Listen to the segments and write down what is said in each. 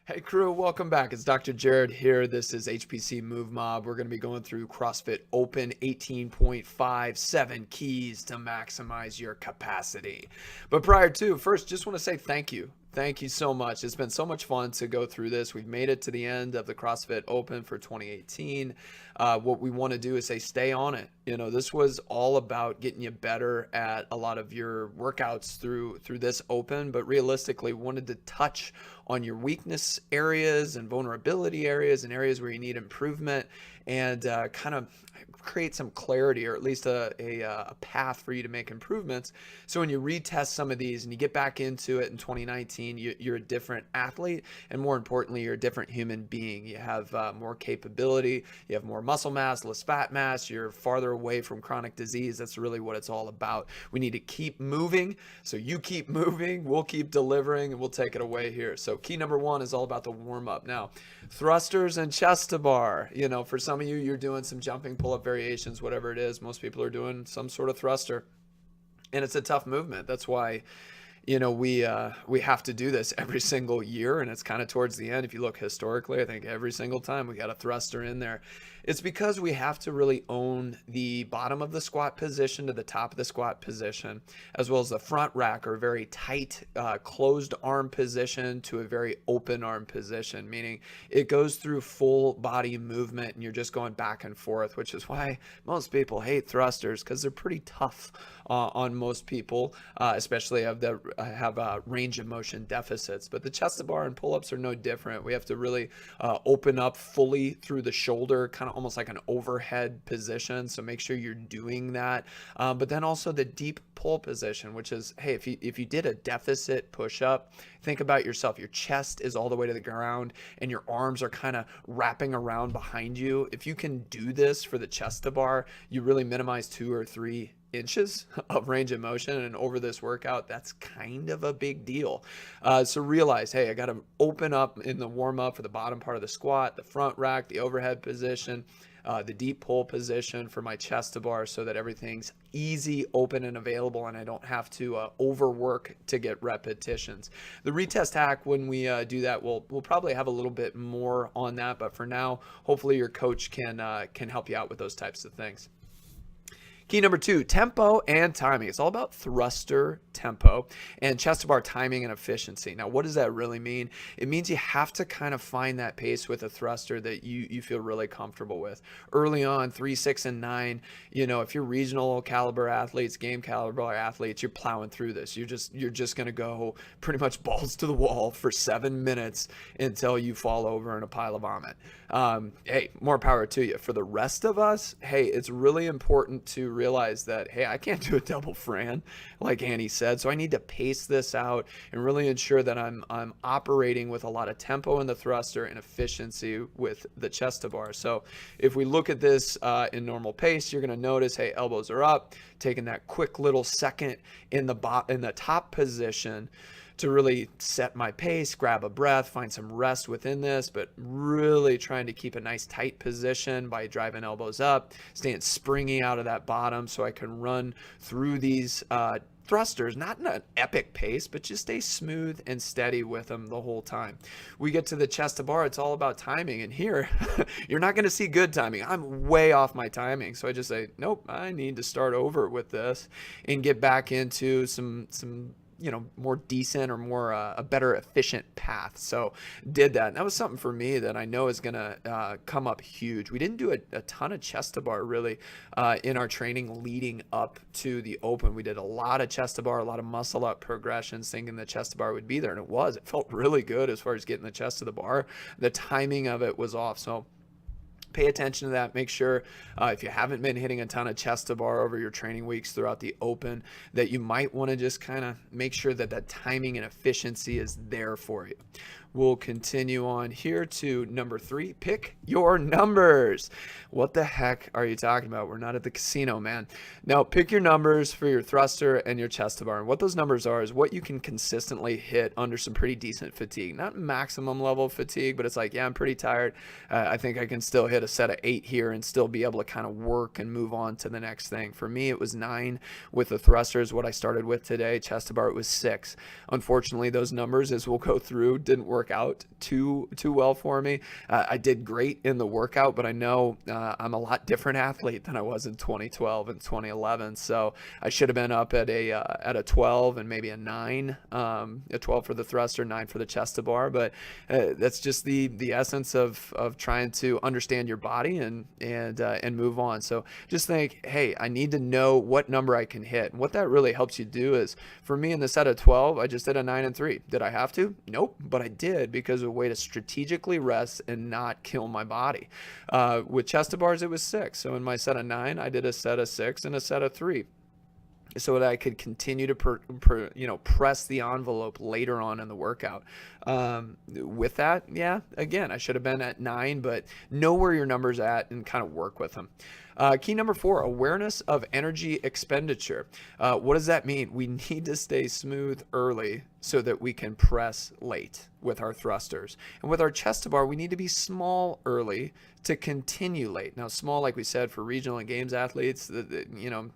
Hey crew, welcome back. It's Dr. Jared here. This is HPC Move Mob. We're going to be going through CrossFit Open 18.5, 7 keys to maximize your capacity. But prior to, first, just want to say thank you. Thank you so much. It's been so much fun to go through this. We've made it to the end of the CrossFit Open for 2018. What we want to do is say, stay on it. This was all about getting you better at a lot of your workouts through this Open, but realistically, we wanted to touch on your weakness areas and vulnerability areas and areas where you need improvement, and kind of create some clarity, or at least a path for you to make improvements. So when you retest some of these and you get back into it in 2019, you're a different athlete, and more importantly, you're a different human being. You have more capability, you have more muscle mass, less fat mass, you're farther away from chronic disease. That's really what it's all about. We need to keep moving. So you keep moving, we'll keep delivering, and we'll take it away here. So key number one is all about the warm up. Now, thrusters and chest to bar. For some of you, you're doing some jumping pull-up variations, whatever it is. Most people are doing some sort of thruster, and it's a tough movement. That's why we have to do this every single year, and it's kind of towards the end. If you look historically, I think every single time we got a thruster in there. It's because we have to really own the bottom of the squat position to the top of the squat position, as well as the front rack, or a very tight closed arm position to a very open arm position, meaning it goes through full body movement and you're just going back and forth, which is why most people hate thrusters, because they're pretty tough on most people, especially have range of motion deficits. But the chest to bar and pull-ups are no different. We have to really open up fully through the shoulder, kind of almost like an overhead position. So make sure you're doing that. But then also the deep pull position, which is, hey, if you did a deficit push-up, think about yourself. Your chest is all the way to the ground and your arms are kind of wrapping around behind you. If you can do this for the chest to bar, you really minimize 2 or 3 inches of range of motion, and over this workout, that's kind of a big deal. So realize, hey, I got to open up in the warm-up for the bottom part of the squat, the front rack, the overhead position, the deep pull position for my chest to bar, so that everything's easy, open, and available, and I don't have to overwork to get repetitions. The retest hack, when we do that, we'll probably have a little bit more on that, but for now, hopefully your coach can help you out with those types of things. Key number 2, tempo and timing. It's all about thruster tempo and chest to bar timing and efficiency. Now, what does that really mean? It means you have to kind of find that pace with a thruster that you feel really comfortable with. Early on, 3, 6, and 9, if you're regional caliber athletes, game caliber athletes, you're plowing through this. You're just going to go pretty much balls to the wall for 7 minutes until you fall over in a pile of vomit. Hey, more power to you. For the rest of us, hey, it's really important to realize that, hey, I can't do a double FRAN like Annie said, so I need to pace this out and really ensure that I'm operating with a lot of tempo in the thruster and efficiency with the chest to bar. So if we look at this in normal pace, you're going to notice, hey, elbows are up, taking that quick little second in the top position to really set my pace, grab a breath, find some rest within this, but really trying to keep a nice tight position by driving elbows up, staying springy out of that bottom so I can run through these thrusters, not in an epic pace, but just stay smooth and steady with them the whole time. We get to the chest to bar, it's all about timing, and here you're not going to see good timing. I'm way off my timing, so I just say, nope, I need to start over with this and get back into some more decent, or more a better efficient path. So did that. And that was something for me that I know is going to come up huge. We didn't do a ton of chest to bar really in our training leading up to the Open. We did a lot of chest to bar, a lot of muscle up progressions, thinking the chest to bar would be there, and it was. It felt really good as far as getting the chest to the bar. The timing of it was off. So pay attention to that. Make sure if you haven't been hitting a ton of chest to bar over your training weeks throughout the Open, that you might want to just kind of make sure that that timing and efficiency is there for you. We'll continue on here to number 3, pick your numbers. What the heck are you talking about? We're not at the casino, man. Now, pick your numbers for your thruster and your chest to bar. And what those numbers are is what you can consistently hit under some pretty decent fatigue. Not maximum level fatigue, but it's like, yeah, I'm pretty tired. I think I can still hit a set of 8 here and still be able to kind of work and move on to the next thing. For me, it was 9 with the thrusters, what I started with today. Chest to bar, it was 6. Unfortunately, those numbers, as we'll go through, didn't work out too well for me. I did great in the workout, but I know I'm a lot different athlete than I was in 2012 and 2011. So I should have been up at a 12 and maybe a 9, a 12 for the thruster, 9 for the chest to bar. But that's just the essence of trying to understand your body and move on. So just think, hey, I need to know what number I can hit. And what that really helps you do is, for me in the set of 12, I just did a 9 and 3. Did I have to? Nope, but I did because of a way to strategically rest and not kill my body. With chest to bars, it was 6. So in my set of 9, I did a set of 6 and a set of 3, so that I could continue to press the envelope later on in the workout. With that, yeah, again, I should have been at 9, but know where your number's at and kind of work with them. Key number 4, awareness of energy expenditure. What does that mean? We need to stay smooth early so that we can press late with our thrusters. And with our chest to bar, we need to be small early to continue late. Now, small, like we said, for regional and games athletes,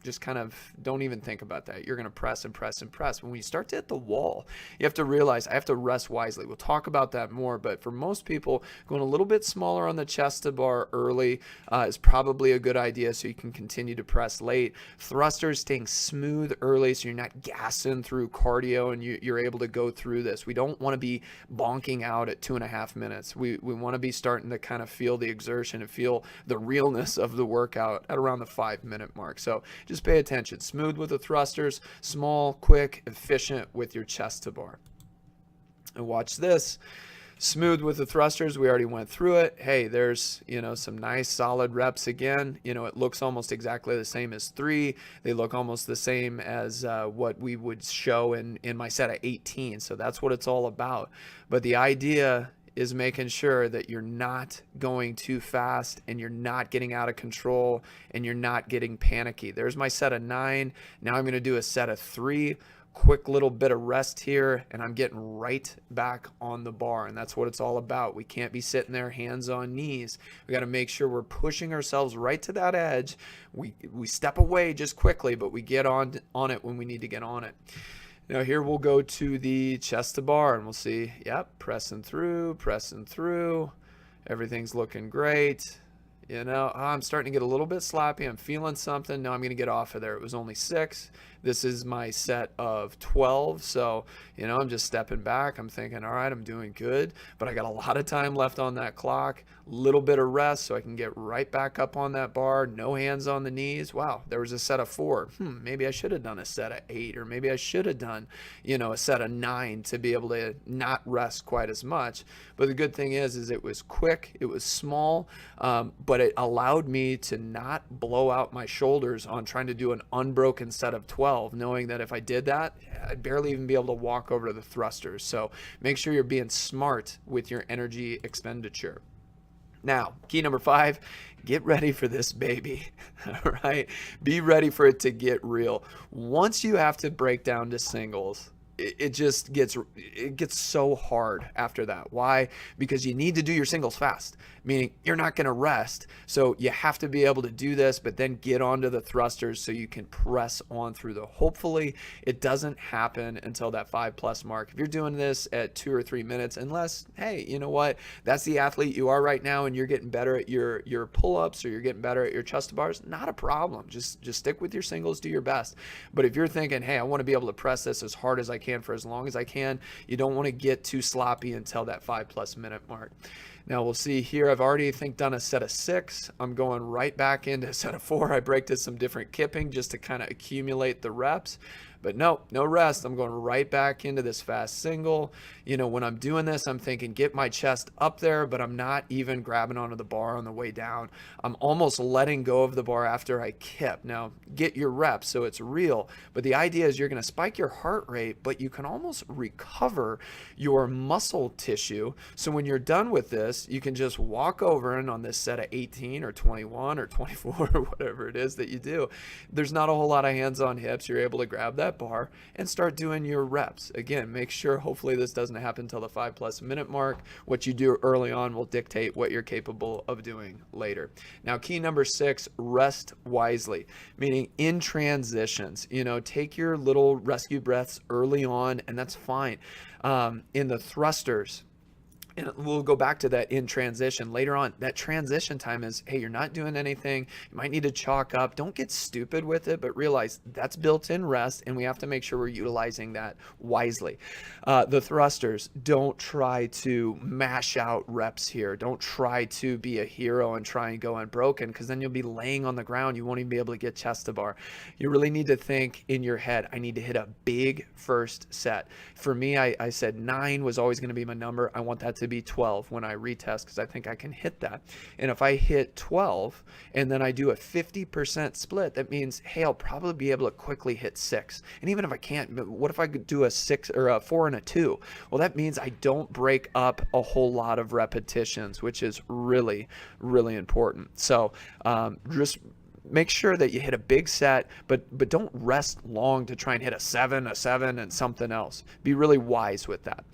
just kind of don't even think about that. You're going to press and press and press. When you start to hit the wall, you have to realize I have to rest wisely. We'll talk about that more, but for most people, going a little bit smaller on the chest to bar early is probably a good idea so you can continue to press late. Thrusters, staying smooth early so you're not gassing through cardio and you're able to go through this. We don't want to be bonking out at 2.5 minutes. We want to be starting to kind of feel the exertion and feel the realness of the workout at around the 5-minute mark. So just pay attention. Smooth with the thrusters, small, quick, efficient with your chest to bar. And watch this. Smooth with the thrusters, we already went through it. Hey, there's, some nice solid reps again. It looks almost exactly the same as 3. They look almost the same as what we would show in my set of 18. So that's what it's all about. But the idea is making sure that you're not going too fast and you're not getting out of control and you're not getting panicky. There's my set of 9. Now I'm going to do a set of 3. Quick little bit of rest here, and I'm getting right back on the bar, and that's what it's all about. We can't be sitting there hands on knees. We got to make sure we're pushing ourselves right to that edge. We step away just quickly, but we get on it when we need to get on it. Now here we'll go to the chest to bar, and we'll see, yep, pressing through. Everything's looking great. I'm starting to get a little bit sloppy. I'm feeling something. Now I'm going to get off of there. It was only 6. This is my set of 12. So, I'm just stepping back. I'm thinking, all right, I'm doing good, but I got a lot of time left on that clock. Little bit of rest so I can get right back up on that bar. No hands on the knees. Wow, there was a set of 4. Maybe I should have done a set of 8, or maybe I should have done, a set of 9 to be able to not rest quite as much. But the good thing is it was quick. It was small, but it allowed me to not blow out my shoulders on trying to do an unbroken set of 12, knowing that if I did that, I'd barely even be able to walk over to the thrusters. So make sure you're being smart with your energy expenditure. Now, key number 5, get ready for this baby. All right, be ready for it to get real. Once you have to break down to singles, it gets so hard after that. Why? Because you need to do your singles fast, meaning you're not going to rest. So you have to be able to do this, but then get onto the thrusters so you can press on through the. Hopefully it doesn't happen until that 5+ mark. If you're doing this at 2 or 3 minutes, unless, hey, you know what? That's the athlete you are right now and you're getting better at your pull-ups or you're getting better at your chest to bars, not a problem. Just stick with your singles, do your best. But if you're thinking, hey, I want to be able to press this as hard as I can for as long as I can, you don't want to get too sloppy until that 5+ minute mark. Now we'll see here, I've already done a set of 6. I'm going right back into a set of 4. I break to some different kipping just to kind of accumulate the reps. But no rest. I'm going right back into this fast single. When I'm doing this, I'm thinking get my chest up there, but I'm not even grabbing onto the bar on the way down. I'm almost letting go of the bar after I kip. Now, get your reps so it's real. But the idea is you're going to spike your heart rate, but you can almost recover your muscle tissue. So when you're done with this, you can just walk over and on this set of 18 or 21 or 24 or whatever it is that you do, there's not a whole lot of hands on hips. You're able to grab that that bar and start doing your reps. Again, make sure, hopefully this doesn't happen until the 5+ minute mark. What you do early on will dictate what you're capable of doing later. Now, key number 6, rest wisely, meaning in transitions, take your little rescue breaths early on, and that's fine. In the thrusters, and we'll go back to that in transition later on. That transition time is, hey, you're not doing anything. You might need to chalk up. Don't get stupid with it, but realize that's built-in rest, and we have to make sure we're utilizing that wisely. The thrusters, don't try to mash out reps here. Don't try to be a hero and try and go unbroken, because then you'll be laying on the ground. You won't even be able to get chest to bar. You really need to think in your head, I need to hit a big first set. For me, I said 9 was always going to be my number. I want that to be 12 when I retest, because I think I can hit that. And if I hit 12 and then I do a 50% split, that means, hey, I'll probably be able to quickly hit 6. And even if I can't, what if I could do a 6 or a 4 and a 2? Well, that means I don't break up a whole lot of repetitions, which is really, really important. So just make sure that you hit a big set, but don't rest long to try and hit a 7, and something else. Be really wise with that.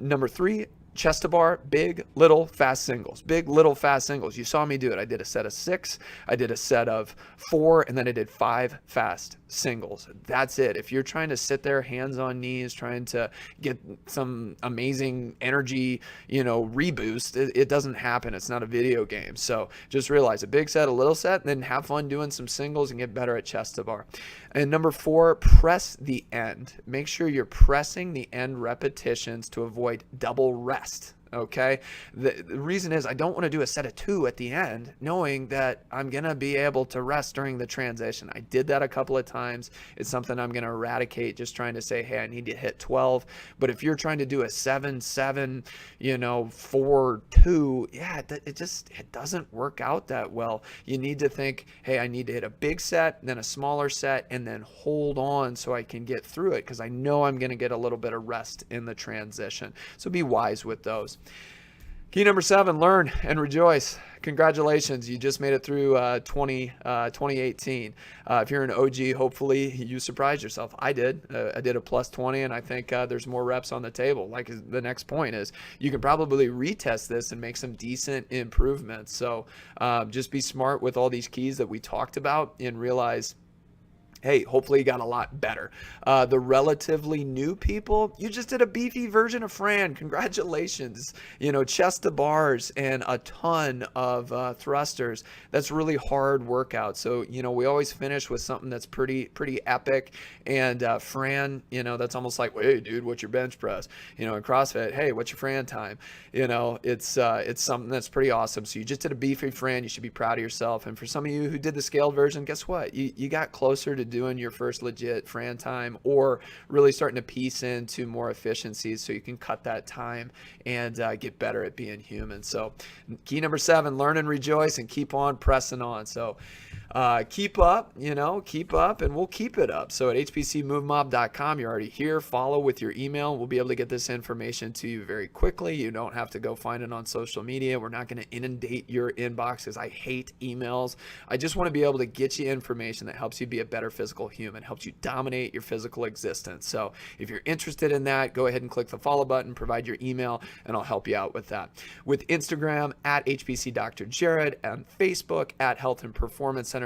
Number 3, chest to bar, big, little, fast singles. Big, little, fast singles. You saw me do it. I did a set of 6, I did a set of 4, and then I did 5 fast singles. That's it. If you're trying to sit there, hands on knees, trying to get some amazing energy, reboost, it doesn't happen. It's not a video game. So just realize a big set, a little set, and then have fun doing some singles and get better at chest to bar. And number 4, press the end. Make sure you're pressing the end repetitions to avoid double rest. Okay. The reason is I don't want to do a set of 2 at the end, knowing that I'm going to be able to rest during the transition. I did that a couple of times. It's something I'm going to eradicate, just trying to say, hey, I need to hit 12. But if you're trying to do a 7, 4, 2, it doesn't work out that well. You need to think, hey, I need to hit a big set, then a smaller set, and then hold on so I can get through it, because I know I'm going to get a little bit of rest in the transition. So be wise with those. Key number 7, learn and rejoice. Congratulations, you just made it through 2018. If you're an OG, hopefully you surprised yourself. I did. I did a +20, and I think there's more reps on the table. Like the next point is, you can probably retest this and make some decent improvements. So just be smart with all these keys that we talked about and realize, hey, hopefully you got a lot better. The relatively new people, you just did a beefy version of FRAN. Congratulations. Chest to bars and a ton of thrusters. That's really hard workout. So, we always finish with something that's pretty epic. And FRAN, that's almost like, well, hey, dude, what's your bench press? In CrossFit, hey, what's your FRAN time? It's something that's pretty awesome. So you just did a beefy FRAN. You should be proud of yourself. And for some of you who did the scaled version, guess what? You got closer to doing your first legit FRAN time, or really starting to piece into more efficiencies so you can cut that time and get better at being human. So key number 7, learn and rejoice, and keep on pressing on. So keep up, and we'll keep it up. So at hpcmovemob.com, you're already here. Follow with your email. We'll be able to get this information to you very quickly. You don't have to go find it on social media. We're not going to inundate your inbox, because I hate emails. I just want to be able to get you information that helps you be a better physical human, helps you dominate your physical existence. So if you're interested in that, go ahead and click the follow button, provide your email, and I'll help you out with that. With Instagram at HPC Dr. Jared, and Facebook at Health and Performance Center.